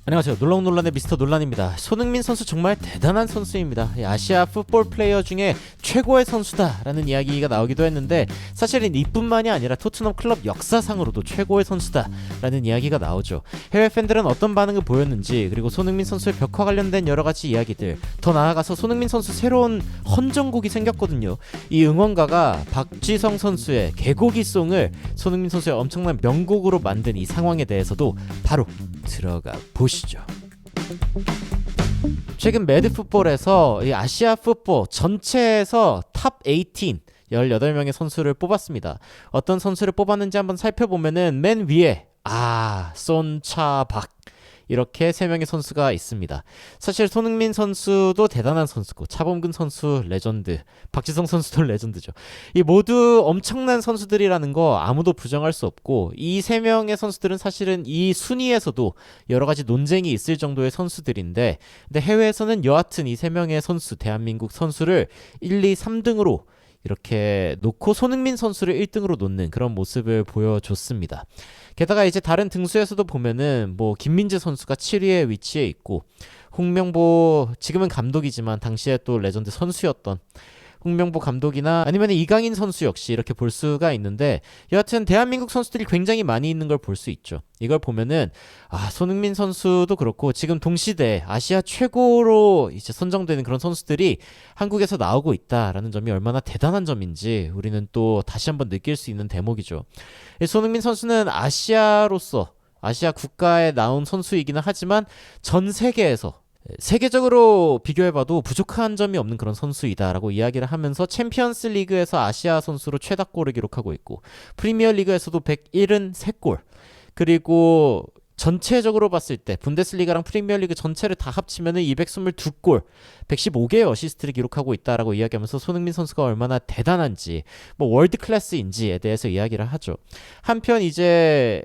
안녕하세요. 놀라운 논란의 미스터 논란입니다. 손흥민 선수 정말 대단한 선수입니다. 아시아 풋볼 플레이어 중에 최고의 선수다라는 이야기가 나오기도 했는데 사실은 이뿐만이 아니라 토트넘 클럽 역사상으로도 최고의 선수다라는 이야기가 나오죠. 해외 팬들은 어떤 반응을 보였는지, 그리고 손흥민 선수의 벽화 관련된 여러 가지 이야기들, 더 나아가서 손흥민 선수 새로운 헌정곡이 생겼거든요. 이 응원가가 박지성 선수의 개고기송을 손흥민 선수의 엄청난 명곡으로 만든 이 상황에 대해서도 바로 들어가 보시죠. 최근 매드풋볼에서 이 아시아 풋볼 전체에서 탑 18 18명의 선수를 뽑았습니다. 어떤 선수를 뽑았는지 한번 살펴보면은 맨 위에 손차박 이렇게 3명의 선수가 있습니다. 사실 손흥민 선수도 대단한 선수고, 차범근 선수 레전드, 박지성 선수도 레전드죠. 이 모두 엄청난 선수들이라는 거 아무도 부정할 수 없고, 이 3명의 선수들은 사실은 이 순위에서도 여러 가지 논쟁이 있을 정도의 선수들인데, 근데 해외에서는 여하튼 이 3명의 선수, 대한민국 선수를 1, 2, 3등으로 이렇게 놓고 손흥민 선수를 1등으로 놓는 그런 모습을 보여줬습니다. 게다가 이제 다른 등수에서도 보면은 김민재 선수가 7위에 위치해 있고, 홍명보, 지금은 감독이지만 당시에 또 레전드 선수였던 홍명보 감독이나 아니면 이강인 선수 역시 이렇게 볼 수가 있는데, 여하튼 대한민국 선수들이 굉장히 많이 있는 걸 볼 수 있죠. 이걸 보면은 손흥민 선수도 그렇고 지금 동시대 아시아 최고로 이제 선정되는 그런 선수들이 한국에서 나오고 있다라는 점이 얼마나 대단한 점인지 우리는 또 다시 한번 느낄 수 있는 대목이죠. 손흥민 선수는 아시아로서 아시아 국가에 나온 선수이기는 하지만 전 세계에서 세계적으로 비교해봐도 부족한 점이 없는 그런 선수이다라고 이야기를 하면서 챔피언스 리그에서 아시아 선수로 최다골을 기록하고 있고, 프리미어 리그에서도 173골, 그리고 전체적으로 봤을 때 분데스리가랑 프리미어리그 전체를 다 합치면은 222골, 115개의 어시스트를 기록하고 있다라고 이야기하면서 손흥민 선수가 얼마나 대단한지, 월드 클래스인지에 대해서 이야기를 하죠. 한편 이제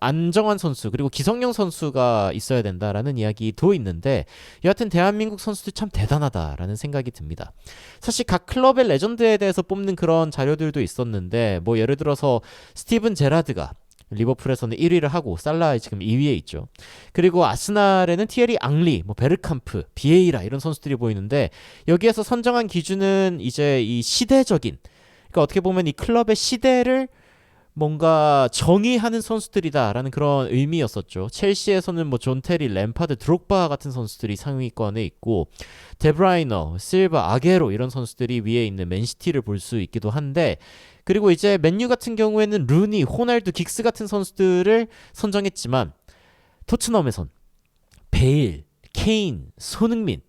안정환 선수 그리고 기성용 선수가 있어야 된다라는 이야기도 있는데, 여하튼 대한민국 선수들 참 대단하다라는 생각이 듭니다. 사실 각 클럽의 레전드에 대해서 뽑는 그런 자료들도 있었는데, 예를 들어서 스티븐 제라드가 리버풀에서는 1위를 하고 살라 지금 2위에 있죠. 그리고 아스날에는 티에리 앙리, 베르캄프, 비에이라 이런 선수들이 보이는데, 여기에서 선정한 기준은 이제 이 시대적인, 그러니까 어떻게 보면 이 클럽의 시대를 뭔가 정의하는 선수들이다라는 그런 의미였었죠. 첼시에서는 존 테리, 램파드, 드록바 같은 선수들이 상위권에 있고, 데브라이너, 실바, 아게로 이런 선수들이 위에 있는 맨시티를 볼 수 있기도 한데, 그리고 이제 맨유 같은 경우에는 루니, 호날두, 긱스 같은 선수들을 선정했지만, 토트넘에선 베일, 케인, 손흥민,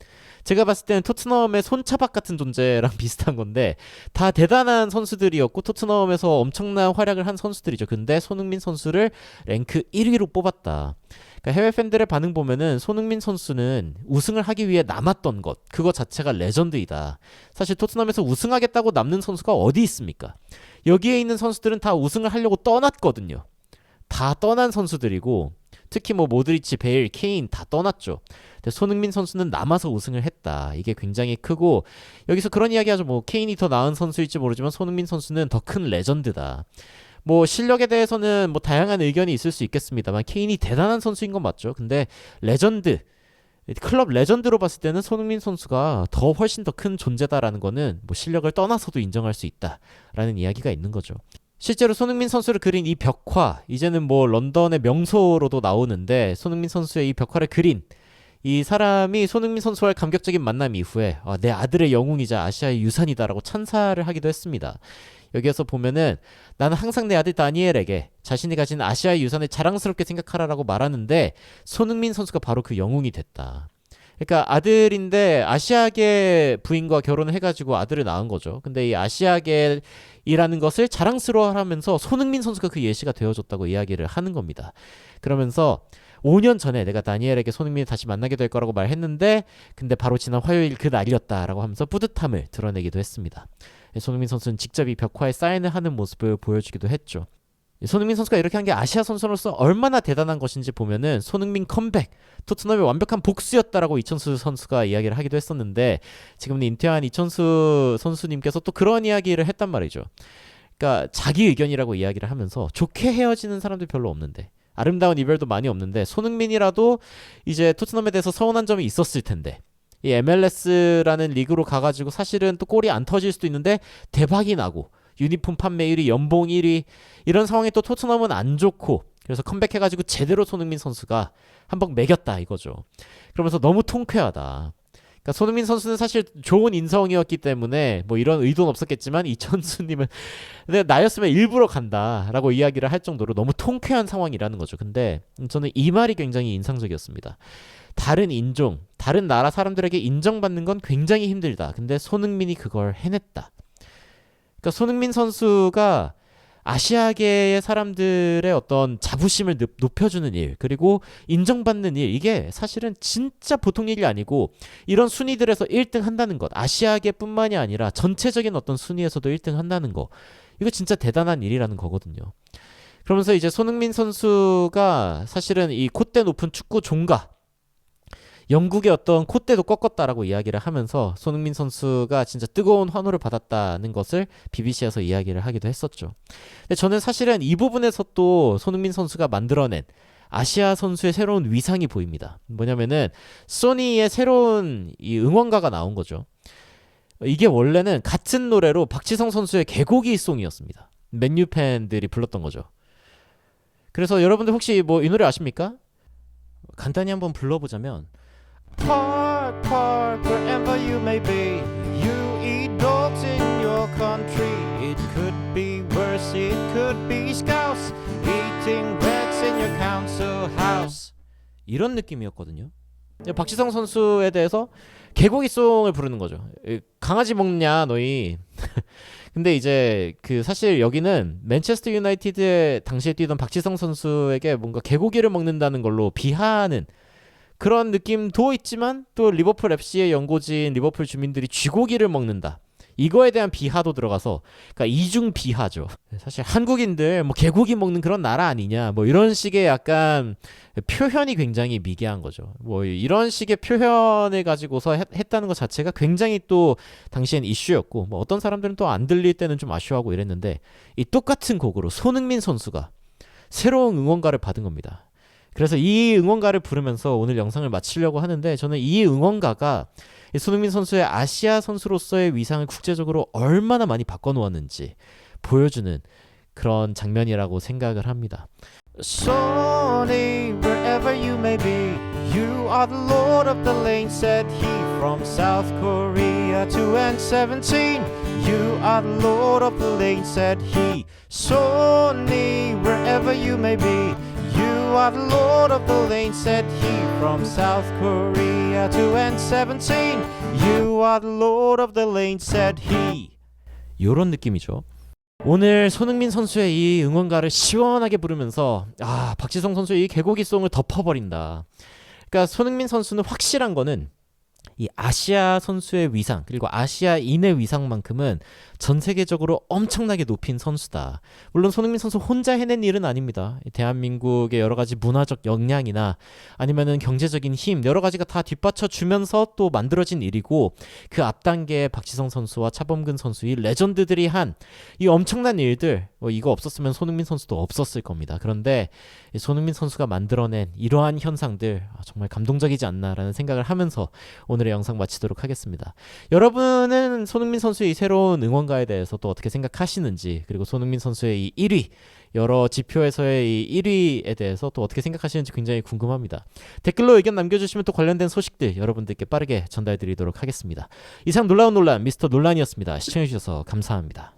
제가 봤을 때는 토트넘의 손차박 같은 존재랑 비슷한 건데, 다 대단한 선수들이었고 토트넘에서 엄청난 활약을 한 선수들이죠. 근데 손흥민 선수를 랭크 1위로 뽑았다. 그러니까 해외 팬들의 반응 보면은 손흥민 선수는 우승을 하기 위해 남았던 것, 그거 자체가 레전드이다. 사실 토트넘에서 우승하겠다고 남는 선수가 어디 있습니까? 여기에 있는 선수들은 다 우승을 하려고 떠났거든요. 다 떠난 선수들이고, 특히 모드리치, 베일, 케인 다 떠났죠. 근데 손흥민 선수는 남아서 우승을 했다. 이게 굉장히 크고, 여기서 그런 이야기 하죠. 케인이 더 나은 선수일지 모르지만 손흥민 선수는 더 큰 레전드다. 실력에 대해서는 다양한 의견이 있을 수 있겠습니다만 케인이 대단한 선수인 건 맞죠. 근데 레전드, 클럽 레전드로 봤을 때는 손흥민 선수가 더 훨씬 더 큰 존재다라는 거는 실력을 떠나서도 인정할 수 있다라는 이야기가 있는 거죠. 실제로 손흥민 선수를 그린 이 벽화, 이제는 런던의 명소로도 나오는데, 손흥민 선수의 이 벽화를 그린 이 사람이 손흥민 선수와의 감격적인 만남 이후에 내 아들의 영웅이자 아시아의 유산이다라고 찬사를 하기도 했습니다. 여기에서 보면은 나는 항상 내 아들 다니엘에게 자신이 가진 아시아의 유산을 자랑스럽게 생각하라라고 말하는데, 손흥민 선수가 바로 그 영웅이 됐다. 그러니까 아들인데 아시아계 부인과 결혼을 해가지고 아들을 낳은 거죠. 근데 이 아시아계이라는 것을 자랑스러워하면서 손흥민 선수가 그 예시가 되어줬다고 이야기를 하는 겁니다. 그러면서 5년 전에 내가 다니엘에게 손흥민을 다시 만나게 될 거라고 말했는데, 근데 바로 지난 화요일 그 날이었다라고 하면서 뿌듯함을 드러내기도 했습니다. 손흥민 선수는 직접 이 벽화에 사인을 하는 모습을 보여주기도 했죠. 손흥민 선수가 이렇게 한 게 아시아 선수로서 얼마나 대단한 것인지 보면은, 손흥민 컴백, 토트넘의 완벽한 복수였다라고 이천수 선수가 이야기를 하기도 했었는데, 지금 인퇴한 이천수 선수님께서 또 그런 이야기를 했단 말이죠. 그러니까 자기 의견이라고 이야기를 하면서 좋게 헤어지는 사람들 별로 없는데 아름다운 이별도 많이 없는데 손흥민이라도 이제 토트넘에 대해서 서운한 점이 있었을 텐데 이 MLS라는 리그로 가가지고 사실은 또 골이 안 터질 수도 있는데 대박이 나고 유니폼 판매 1위, 연봉 1위 이런 상황에 또 토트넘은 안 좋고 그래서 컴백해가지고 제대로 손흥민 선수가 한번 매겼다 이거죠. 그러면서 너무 통쾌하다. 그러니까 손흥민 선수는 사실 좋은 인성이었기 때문에 뭐 이런 의도는 없었겠지만 이천수님은 근데 나였으면 일부러 간다라고 이야기를 할 정도로 너무 통쾌한 상황이라는 거죠. 근데 저는 이 말이 굉장히 인상적이었습니다. 다른 인종, 다른 나라 사람들에게 인정받는 건 굉장히 힘들다. 근데 손흥민이 그걸 해냈다. 그러니까 손흥민 선수가 아시아계의 사람들의 어떤 자부심을 높여주는 일, 그리고 인정받는 일, 이게 사실은 진짜 보통 일이 아니고 이런 순위들에서 1등 한다는 것, 아시아계뿐만이 아니라 전체적인 어떤 순위에서도 1등 한다는 거, 이거 진짜 대단한 일이라는 거거든요. 그러면서 이제 손흥민 선수가 사실은 이 콧대 높은 축구 종가, 영국의 어떤 콧대도 꺾었다라고 이야기를 하면서 손흥민 선수가 진짜 뜨거운 환호를 받았다는 것을 BBC에서 이야기를 하기도 했었죠. 근데 저는 사실은 이 부분에서 또 손흥민 선수가 만들어낸 아시아 선수의 새로운 위상이 보입니다. 뭐냐면은 소니의 새로운 이 응원가가 나온 거죠. 이게 원래는 같은 노래로 박지성 선수의 개고기 송이었습니다. 맨유 팬들이 불렀던 거죠. 그래서 여러분들 혹시 뭐 이 노래 아십니까? 간단히 한번 불러보자면 Park, park, wherever you may be. You eat dogs in your country. It could be worse, it could be scouse. Eating rats in your council house. 이런 느낌이었거든요. 박지성 선수에 대해서 개고기송을 부르는 거죠. 강아지 먹냐 너희. 근데 이제 그 사실 여기는 맨체스터 유나이티드에 당시에 뛰던 박지성 선수에게 뭔가 개고기를 먹는다는 걸로 비하하는 그런 느낌도 있지만 또 리버풀 FC의 연고지인 리버풀 주민들이 쥐고기를 먹는다. 이거에 대한 비하도 들어가서 그러니까 이중 비하죠. 사실 한국인들 뭐 개고기 먹는 그런 나라 아니냐 뭐 이런 식의 약간 표현이 굉장히 미개한 거죠. 뭐 이런 식의 표현을 가지고서 했다는 것 자체가 굉장히 또 당시엔 이슈였고 뭐 어떤 사람들은 또 안 들릴 때는 좀 아쉬워하고 이랬는데 이 똑같은 곡으로 손흥민 선수가 새로운 응원가를 받은 겁니다. 그래서 이 응원가를 부르면서 오늘 영상을 마치려고 하는데 저는 이 응원가가 손흥민 선수의 아시아 선수로서의 위상을 국제적으로 얼마나 많이 바꿔놓았는지 보여주는 그런 장면이라고 생각을 합니다. Sony, wherever you may be, you are the lord of the lane, said he from South Korea to N17. You are the lord of the lane, said he. Sony, wherever you may be. You are the lord of the lane, said he from South Korea to N17. You are the lord of the lane, said he. 요런 느낌이죠. 오늘 손흥민 선수의 이 응원가를 시원하게 부르면서 박지성 선수의 이 개고기송을 덮어버린다. 그러니까 손흥민 선수는 확실한 거는 이 아시아 선수의 위상 그리고 아시아인의 위상만큼은 전 세계적으로 엄청나게 높인 선수다. 물론 손흥민 선수 혼자 해낸 일은 아닙니다. 대한민국의 여러 가지 문화적 역량이나 아니면은 경제적인 힘 여러 가지가 다 뒷받쳐 주면서 또 만들어진 일이고 그 앞단계에 박지성 선수와 차범근 선수 이 레전드들이 한 이 엄청난 일들 이거 없었으면 손흥민 선수도 없었을 겁니다. 그런데 손흥민 선수가 만들어낸 이러한 현상들 정말 감동적이지 않나라는 생각을 하면서 오늘의 영상 마치도록 하겠습니다. 여러분은 손흥민 선수의 이 새로운 응원가에 대해서 또 어떻게 생각하시는지 그리고 손흥민 선수의 이 1위 여러 지표에서의 이 1위에 대해서 또 어떻게 생각하시는지 굉장히 궁금합니다. 댓글로 의견 남겨주시면 또 관련된 소식들 여러분들께 빠르게 전달드리도록 하겠습니다. 이상 놀라운 논란 미스터 논란이었습니다. 시청해주셔서 감사합니다.